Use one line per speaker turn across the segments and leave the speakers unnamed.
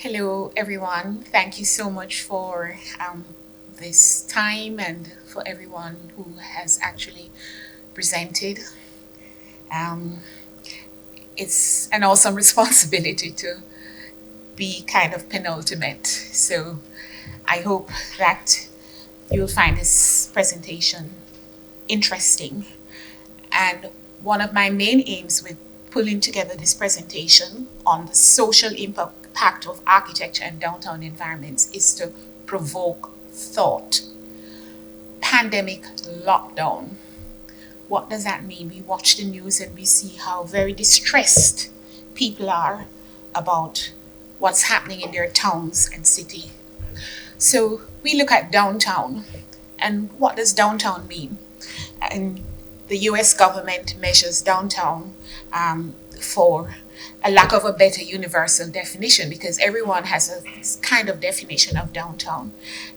Hello, everyone. Thank you so much for this time and for everyone who has actually presented. Um, it's an awesome responsibility to be kind of penultimate. So I hope that you'll find this presentation interesting. And one of my main aims with pulling together this presentation on the social impact of architecture and downtown environments is to provoke thought. Pandemic lockdown. What does that mean? We watch the news and we see how very distressed people are about what's happening in their towns and city. So we look at downtown, and what does downtown mean? And the US government measures downtown for a lack of a better universal definition, because everyone has a kind of definition of downtown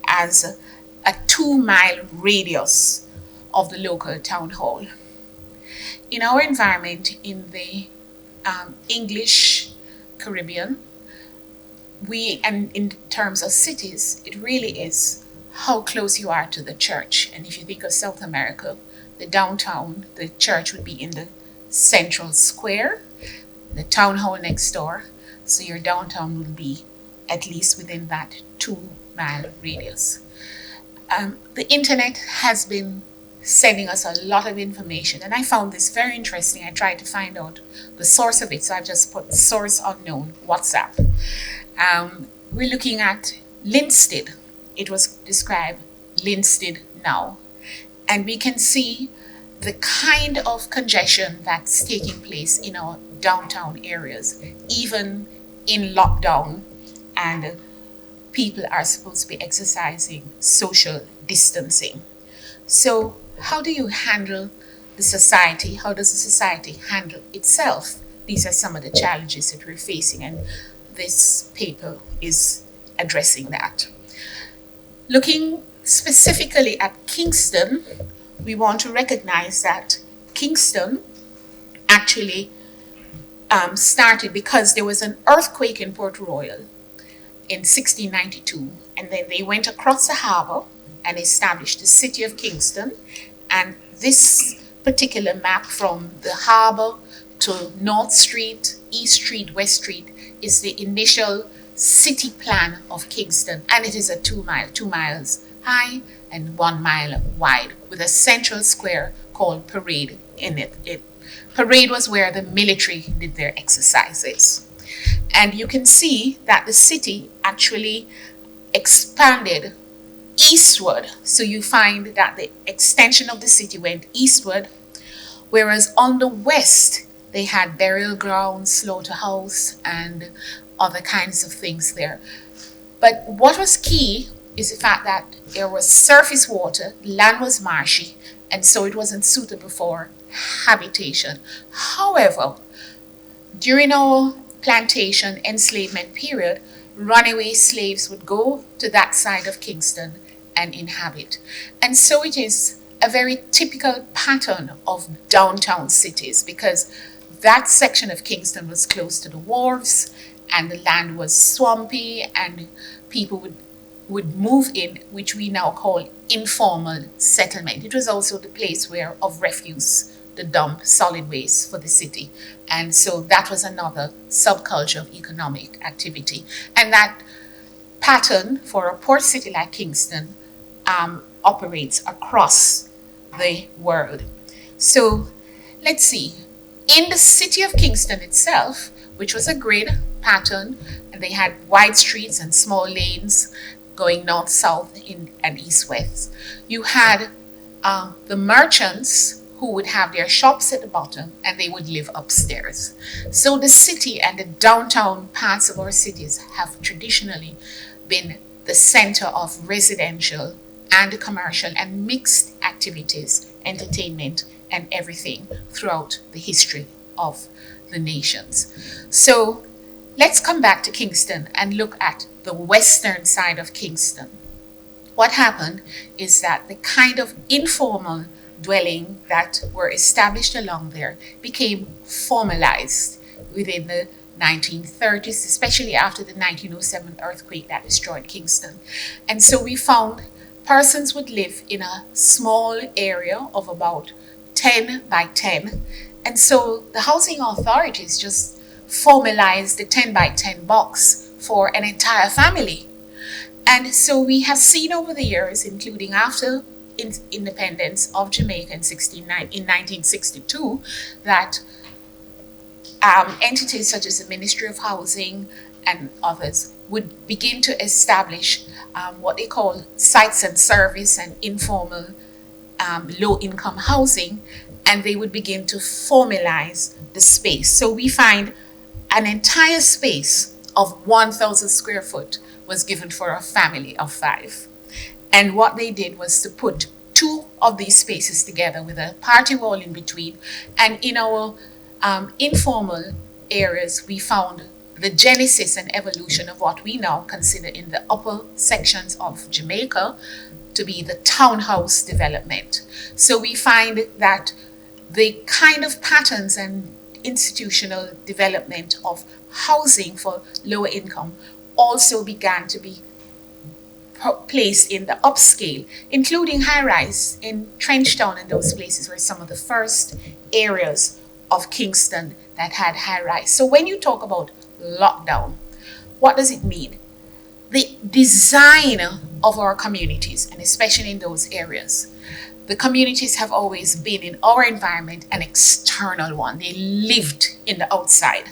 as a 2 mile radius of the local town hall. In our environment in the English Caribbean, and in terms of cities, it really is how close you are to the church. And if you think of South America, the downtown, the church would be in the central square, the town hall next door. So your downtown will be at least within that 2 mile radius. The internet has been sending us a lot of information, and I found this very interesting. I tried to find out the source of it, so I've just put source unknown, WhatsApp. We're looking at Linstead. It was described Linstead now, and we can see the kind of congestion that's taking place in our downtown areas, even in lockdown, and people are supposed to be exercising social distancing. So how do you handle the society? How does the society handle itself? These are some of the challenges that we're facing, and this paper is addressing that. Looking specifically at Kingston, we want to recognize that Kingston actually started because there was an earthquake in Port Royal in 1692, and then they went across the harbor and established the city of Kingston. And this particular map from the harbor to North Street, East Street, West Street is the initial city plan of Kingston, and it is a 2 miles high and 1 mile wide, with a central square called Parade in it. Parade was where the military did their exercises. And you can see that the city actually expanded eastward. So you find that the extension of the city went eastward, whereas on the west, they had burial grounds, slaughterhouse, and other kinds of things there. But what was key is the fact that there was surface water, land was marshy, and so it wasn't suitable for habitation. However, during our plantation enslavement period, runaway slaves would go to that side of Kingston and inhabit. And so it is a very typical pattern of downtown cities, because that section of Kingston was close to the wharves, and the land was swampy, and people would move in, which we now call informal settlement. It was also the place where of refuse, the dump solid waste for the city. And so that was another subculture of economic activity. And that pattern for a port city like Kingston operates across the world. So let's see. In the city of Kingston itself, which was a grid pattern, and they had wide streets and small lanes going north, south, and east, west. You had the merchants who would have their shops at the bottom, and they would live upstairs. So the city and the downtown parts of our cities have traditionally been the center of residential and commercial and mixed activities, entertainment, and everything throughout the history of the nations. So let's come back to Kingston and look at the western side of Kingston. What happened is that the kind of informal dwelling that were established along there became formalized within the 1930s, especially after the 1907 earthquake that destroyed Kingston. And so we found persons would live in a small area of about 10 by 10. And so the housing authorities just formalized the 10 by 10 box for an entire family. And so we have seen over the years, including after independence of Jamaica in 1962, that entities such as the Ministry of Housing and others would begin to establish what they call sites and service and informal low-income housing, and they would begin to formalize the space. So we find an entire space of 1,000 square foot was given for a family of 5. And what they did was to put 2 of these spaces together with a party wall in between. And in our informal areas, we found the genesis and evolution of what we now consider in the upper sections of Jamaica to be the townhouse development. So we find that the kind of patterns and institutional development of housing for lower income also began to be placed in the upscale, including Highrise in Trenchtown, and those places were some of the first areas of Kingston that had Highrise. So when you talk about lockdown, what does it mean? The design of our communities, and especially in those areas, the communities have always been in our environment an external one. They lived in the outside.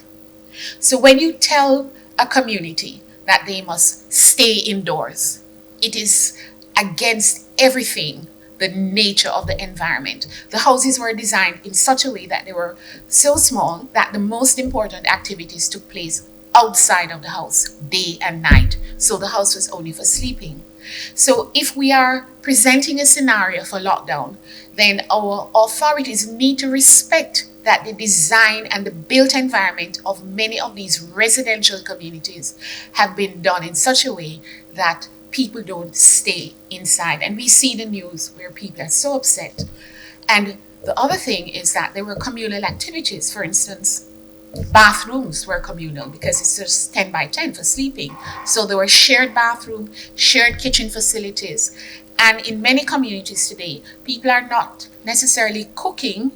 So when you tell a community that they must stay indoors, it is against everything, the nature of the environment. The houses were designed in such a way that they were so small that the most important activities took place outside of the house, day and night. So the house was only for sleeping. So if we are presenting a scenario for lockdown, then our authorities need to respect that the design and the built environment of many of these residential communities have been done in such a way that people don't stay inside. And we see the news where people are so upset. And the other thing is that there were communal activities. For instance, bathrooms were communal because it's just 10 by 10 for sleeping. So there were shared bathroom, shared kitchen facilities. And in many communities today, people are not necessarily cooking,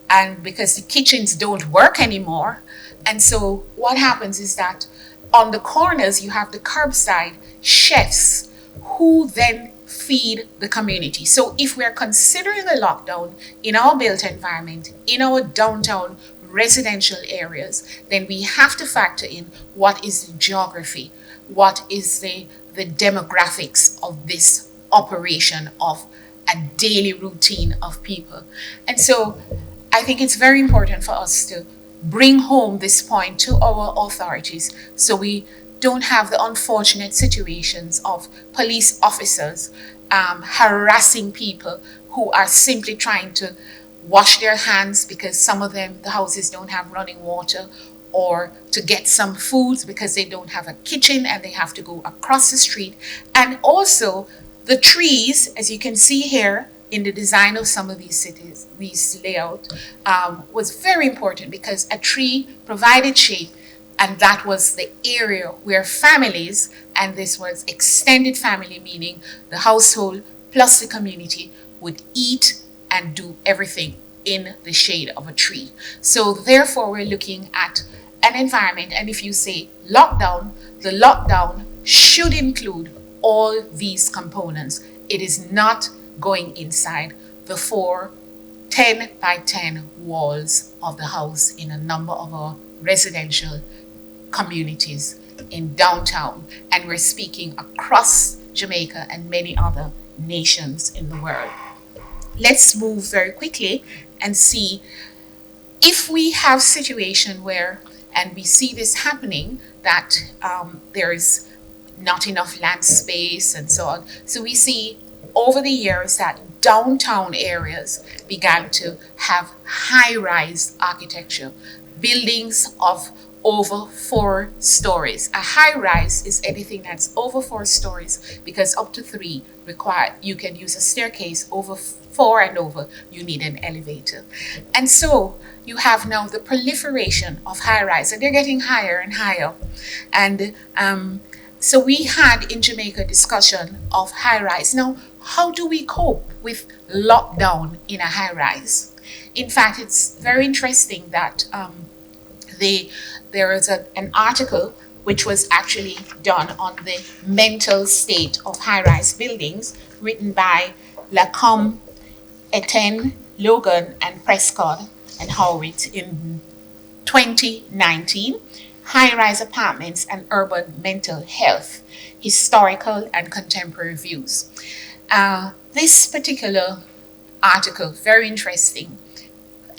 and because the kitchens don't work anymore. And so what happens is that on the corners, you have the curbside chefs who then feed the community. So if we're considering the lockdown in our built environment, in our downtown residential areas, then we have to factor in what is the geography, what is the demographics of this operation of a daily routine of people. And so I think it's very important for us to bring home this point to our authorities so we don't have the unfortunate situations of police officers harassing people who are simply trying to wash their hands because some of them, the houses don't have running water, or to get some foods because they don't have a kitchen and they have to go across the street. And also the trees, as you can see here in the design of some of these cities, these layout, was very important because a tree provided shade, and that was the area where families, and this was extended family, meaning the household plus the community, would eat and do everything in the shade of a tree. So therefore, we're looking at an environment, and if you say lockdown, the lockdown should include all these components. It is not going inside the 4 10 by 10 walls of the house in a number of our residential communities in downtown. And we're speaking across Jamaica and many other nations in the world. Let's move very quickly and see if we have situation where, and we see this happening, that there is not enough land space and so on. So we see over the years that downtown areas began to have high-rise architecture, buildings of over 4 stories. A high rise is anything that's over 4 stories, because up to three require you can use a staircase. Over four and over, you need an elevator. And so you have now the proliferation of high rise, and they're getting higher and higher. And so we had in Jamaica discussion of high rise. Now, how do we cope with lockdown in a high rise? In fact, it's very interesting that there is an article which was actually done on the mental state of high-rise buildings, written by Lacombe, Etienne, Logan, and Prescott and Howitt in 2019, High-Rise Apartments and Urban Mental Health, Historical and Contemporary Views. This particular article, very interesting,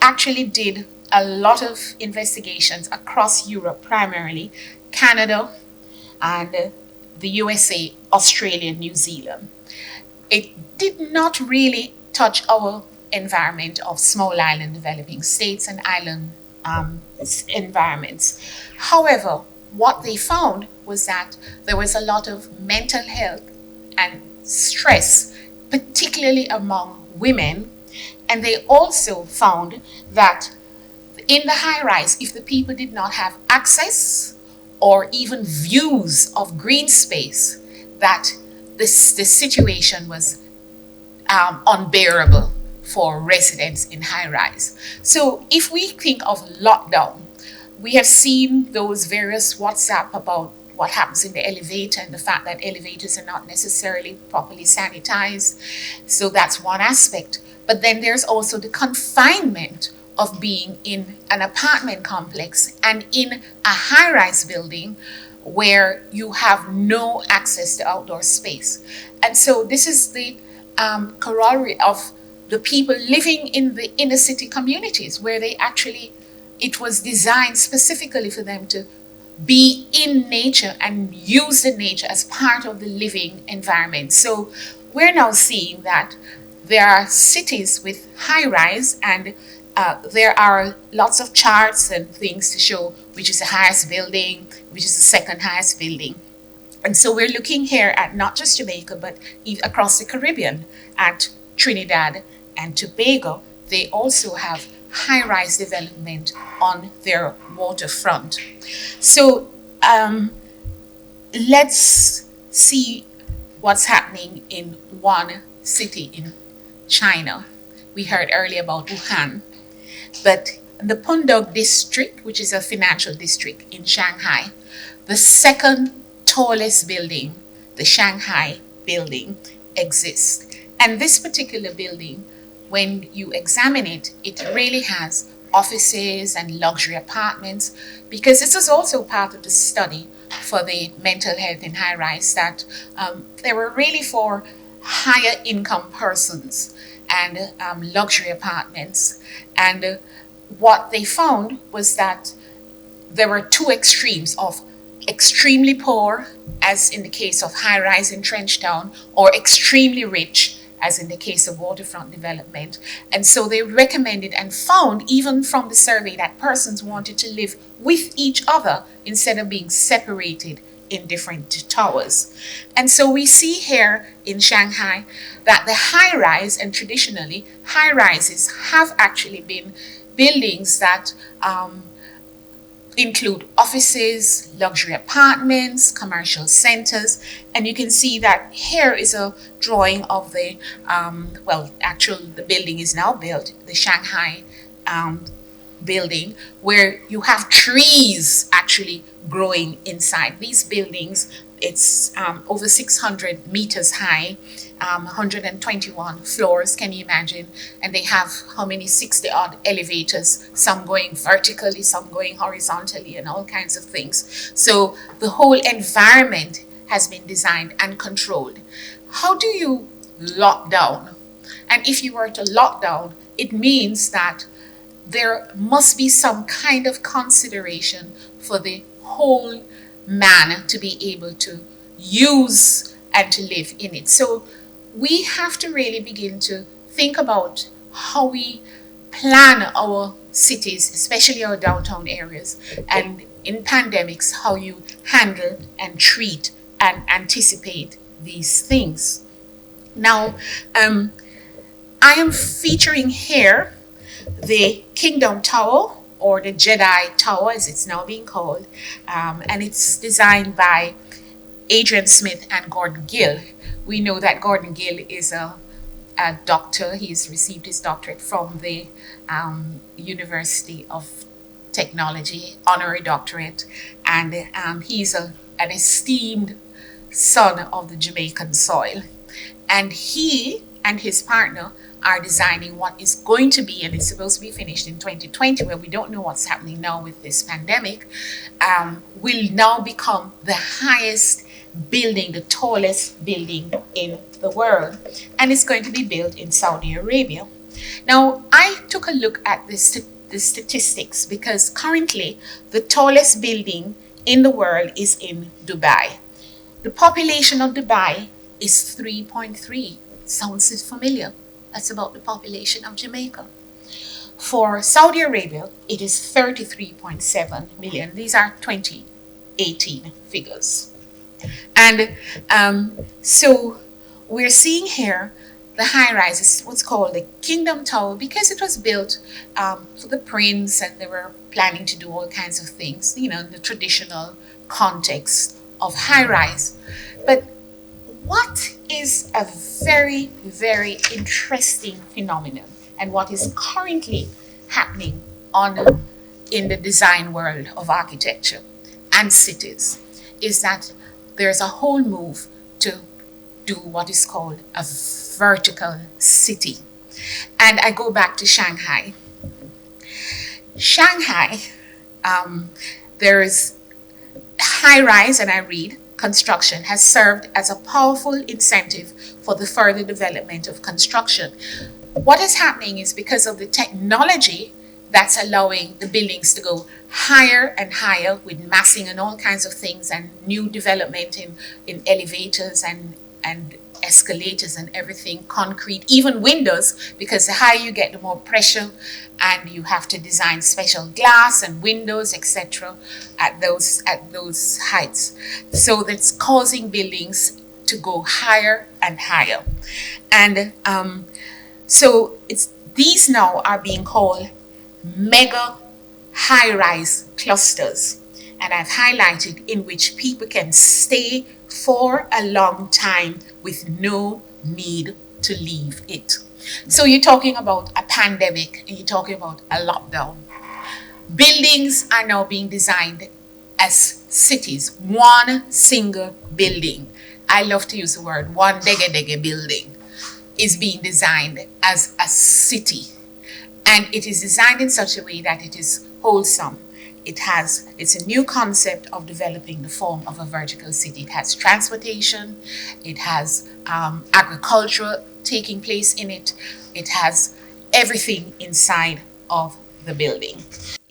actually did a lot of investigations across Europe, primarily Canada and the USA, Australia, New Zealand. It did not really touch our environment of small island developing states and island environments. However, what they found was that there was a lot of mental health and stress, particularly among women, and they also found that in the high rise, if the people did not have access or even views of green space, that the situation was unbearable for residents in high rise. So if we think of lockdown, we have seen those various WhatsApp about what happens in the elevator and the fact that elevators are not necessarily properly sanitized. So that's one aspect. But then there's also the confinement of being in an apartment complex and in a high-rise building where you have no access to outdoor space. And so this is the corollary of the people living in the inner city communities, where it was designed specifically for them to be in nature and use the nature as part of the living environment. So we're now seeing that there are cities with high-rise, and there are lots of charts and things to show which is the highest building, which is the second highest building. And so we're looking here at not just Jamaica, but across the Caribbean, at Trinidad and Tobago. They also have high-rise development on their waterfront. So let's see what's happening in one city in China. We heard earlier about Wuhan. But the Pudong district, which is a financial district in Shanghai, the second tallest building, the Shanghai Building, exists. And this particular building, when you examine it, it really has offices and luxury apartments, because this is also part of the study for the mental health in high rise, that they were really for higher income persons and luxury apartments. And what they found was that there were two extremes of extremely poor, as in the case of high-rise in Trenchtown, or extremely rich, as in the case of waterfront development. And so they recommended and found, even from the survey, that persons wanted to live with each other instead of being separated in different towers. And so we see here in Shanghai that the high-rise, and traditionally high-rises have actually been buildings that include offices, luxury apartments, commercial centers. And you can see that here is a drawing of the, the building is now built, the Shanghai building, where you have trees actually growing inside. These buildings, it's over 600 meters high, 121 floors, can you imagine? And they have how many, 60 odd elevators, some going vertically, some going horizontally, and all kinds of things. So the whole environment has been designed and controlled. How do you lock down? And if you were to lock down, it means that there must be some kind of consideration for the whole man to be able to use and to live in it. So we have to really begin to think about how we plan our cities, especially our downtown areas, and in pandemics, how you handle and treat and anticipate these things. Now, I am featuring here the Kingdom Tower, or the Jedi Tower as it's now being called, and it's designed by Adrian Smith and Gordon Gill. We know that Gordon Gill is a doctor. He's received his doctorate from the University of Technology, honorary doctorate, and he's an esteemed son of the Jamaican soil. And he and his partner are designing what is going to be, and it's supposed to be finished in 2020, where we don't know what's happening now with this pandemic, will now become the highest building, the tallest building in the world. And it's going to be built in Saudi Arabia. Now, I took a look at the statistics, because currently the tallest building in the world is in Dubai. The population of Dubai is 3.3. Sounds familiar? That's about the population of Jamaica. For Saudi Arabia, it is 33.7 million. These are 2018 figures. And so we're seeing here the Highrise is what's called the Kingdom Tower, because it was built for the prince, and they were planning to do all kinds of things, in the traditional context of Highrise. But what is a very, very interesting phenomenon, and what is currently happening in the design world of architecture and cities, is that there's a whole move to do what is called a vertical city. And I go back to Shanghai. Shanghai, there is Highrise, and I read, construction has served as a powerful incentive for the further development of construction. What is happening is, because of the technology that's allowing the buildings to go higher and higher with massing and all kinds of things, and new development in elevators and escalators and everything, concrete, even windows, because the higher you get, the more pressure, and you have to design special glass and windows, etc., at those heights. So that's causing buildings to go higher and higher. And so these now are being called mega high-rise clusters, and I've highlighted, in which people can stay for a long time with no need to leave it. So you're talking about a pandemic, and you're talking about a lockdown. Buildings are now being designed as cities, one single building. I love to use the word one dege building is being designed as a city. And it is designed in such a way that it is wholesome. It's a new concept of developing the form of a vertical city. It has transportation, it has agriculture taking place in it, it has everything inside of the building.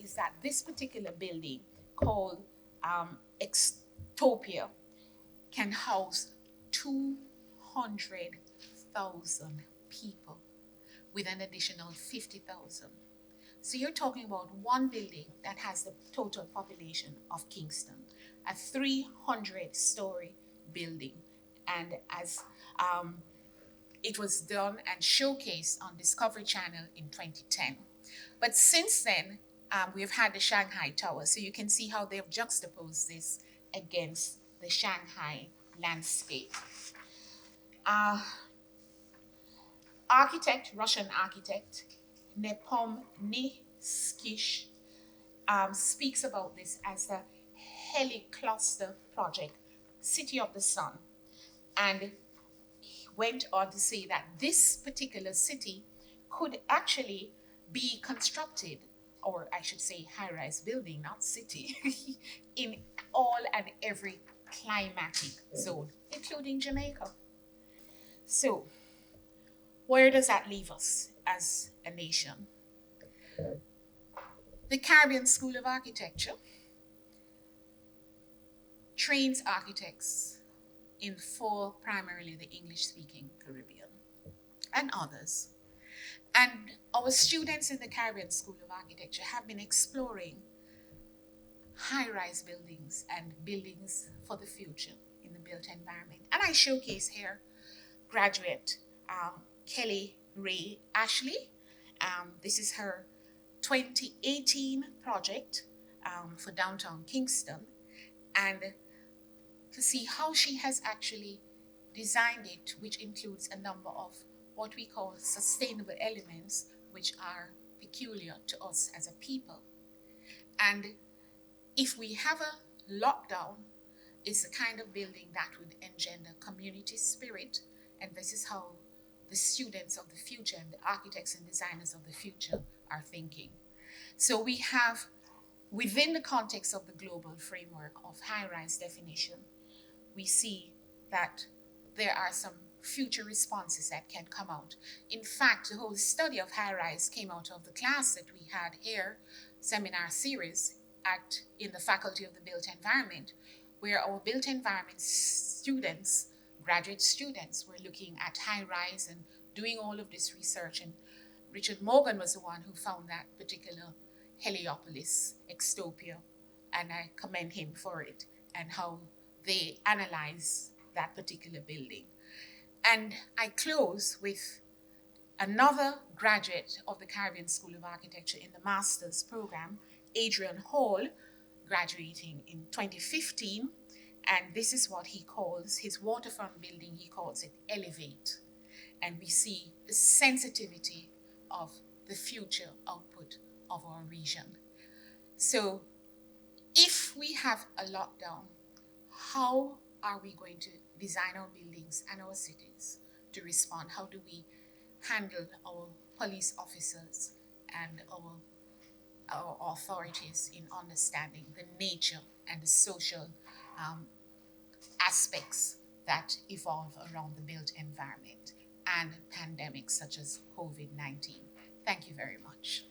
Is that this particular building, called Extopia, can house 200,000 people with an additional 50,000. So you're talking about one building that has the total population of Kingston, a 300-story building. And as it was done and showcased on Discovery Channel in 2010. But since then, we have had the Shanghai Tower. So you can see how they've juxtaposed this against the Shanghai landscape. Russian architect, Nepomniachtchi, speaks about this as the Helicluster project, City of the Sun, and he went on to say that this particular city could actually be constructed, or I should say high-rise building, not city, in all and every climatic zone, including Jamaica. So, where does that leave us as a nation? The Caribbean School of Architecture trains architects for primarily the English-speaking Caribbean and others. And our students in the Caribbean School of Architecture have been exploring high-rise buildings and buildings for the future in the built environment. And I showcase here graduate Kelly Ray Ashley. This is her 2018 project for downtown Kingston, and to see how she has actually designed it, which includes a number of what we call sustainable elements, which are peculiar to us as a people. And if we have a lockdown, it's the kind of building that would engender community spirit, and this is how the students of the future and the architects and designers of the future are thinking. So we have, within the context of the global framework of high-rise definition, we see that there are some future responses that can come out. In fact, the whole study of high-rise came out of the class that we had here, seminar series in the Faculty of the Built Environment, where our built environment students, graduate students, were looking at high-rise and doing all of this research. And Richard Morgan was the one who found that particular Heliopolis extopia, and I commend him for it and how they analyze that particular building. And I close with another graduate of the Caribbean School of Architecture in the master's program, Adrian Hall, graduating in 2015. And this is what he calls his waterfront building. He calls it Elevate. And we see the sensitivity of the future output of our region. So if we have a lockdown, how are we going to design our buildings and our cities to respond? How do we handle our police officers and our authorities in understanding the nature and the social aspects that evolve around the built environment and pandemics such as COVID-19? Thank you very much.